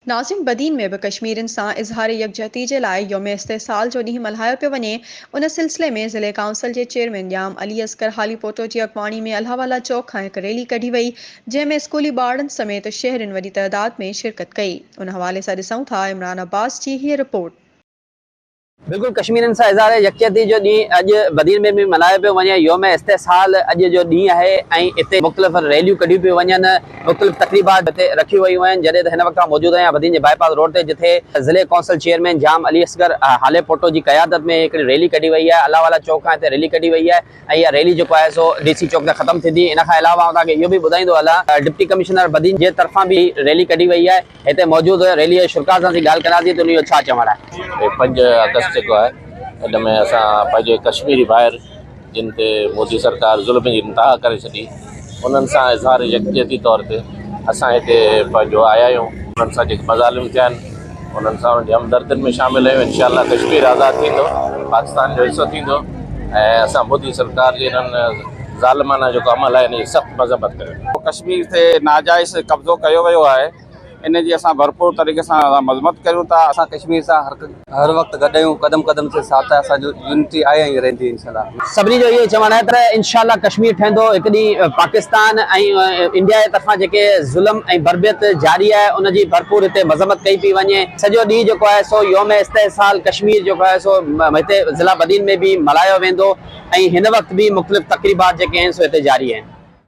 नाज़िम बदीन में भी कश्मीरन सां इज़हार यकजहती जे लाइ योम इस्तेसाल जो ॾींहुं मल्हायो पियो वञे। उन सिलसिले में ज़िले काउंसिल जे चेयरमैन ॼाम अली असगर हालीपोटो जी अॻवानी में अल्लाहवाला चौक खां हिकु रैली कढी वई, जंहिंमें स्कूली ॿारनि समेत शहरनि वॾी तइदाद में शिरकत कई। उन हवाले सां ॾिसूं था इमरान अब्बास जी हीअ रिपोर्ट। बिल्कुल कश्मीरन सां इज़हार यकजहती जो ॾींहुं अॼु बदीन में भी मल्हायो पियो वञे। योम इस्तेसाल अॼु जो ॾींहुं आहे ऐं हिते मुख़्तलिफ़ रैलियूं कढियूं पियूं वञनि, मुख़्तलिफ़ तक़रीबात हिते रखियूं वयूं आहिनि। जॾहिं त हिन वक़्तु मौजूदु आहियां बदीन जे बाईपास रोड ते, जिथे ज़िले कौंसिल चेयरमैन जाम अली असगर हालेपोटो जी क़यादत में हिकिड़ी रैली कढी वई आहे। अल्लाहवाला चौक खां हिते रैली कढी वई आहे ऐं इहा रैली जेको आहे सो DC चौक ते ख़त्म थींदी। इन खां अलावा तव्हांखे इहो बि ॿुधाईंदो हलां, डिप्टी कमिश्नर बदीन जे तरफ़ां बि रैली कढी वई आहे। हिते मौजूदु रैली जे शुरका सां ॻाल्हि करांसीं त उन जो छा चवणु आहे। 5 अगस्त जेको आहे इन में असां पंहिंजे कश्मीरी भाइर जिन ते मोदी सरकार ज़ुल्म जी इंतहा करे छॾी, उन्हनि सां इज़हार यकजहती तौर ते असां हिते पंहिंजो आया आहियूं। उन्हनि सां जेके मज़ालिम थिया आहिनि उन्हनि सां उनजी हमदर्दियुनि में शामिल आहियूं। इंशाअल्लाह कश्मीर आज़ादु थींदो, पाकिस्तान जो हिसो थींदो ऐं असां मोदी सरकार जे इन्हनि ज़ालिमाना जेको अमल आहे इन जी सख़्तु मज़म्मत कयूं। कश्मीर ते नाजाइज़ कब्ज़ो कयो वियो आहे, इन जी असां भरपूर तरीक़े सां मज़म्मत कयूं था। असां कश्मीर सां हर वक्त गॾु आहियूं, कदम कदम से साथ आहे, असांजो यूनिटी आहे ऐं रहंदी इंशाअल्लाह। सभिनी जो इहो चवणु आहे त इंशाअल्लाह कश्मीर ठहंदो। हिकु ॾींहुं पाकिस्तान ऐं इंडिया जे तरफ़ां जेके ज़ुल्म ऐं बरबियत जारी आहे उनजी भरपूर हिते मज़म्मत कई पई वञे। सॼो ॾींहुं जेको आहे सो योम इस्तेसाल कश्मीर जेको आहे सो हिते ज़िला बदीन में बि मल्हायो वेंदो ऐं हिन वक़्तु बि मुख़्तलिफ़ तक़रीबात जेके आहिनि सो हिते जारी आहिनि।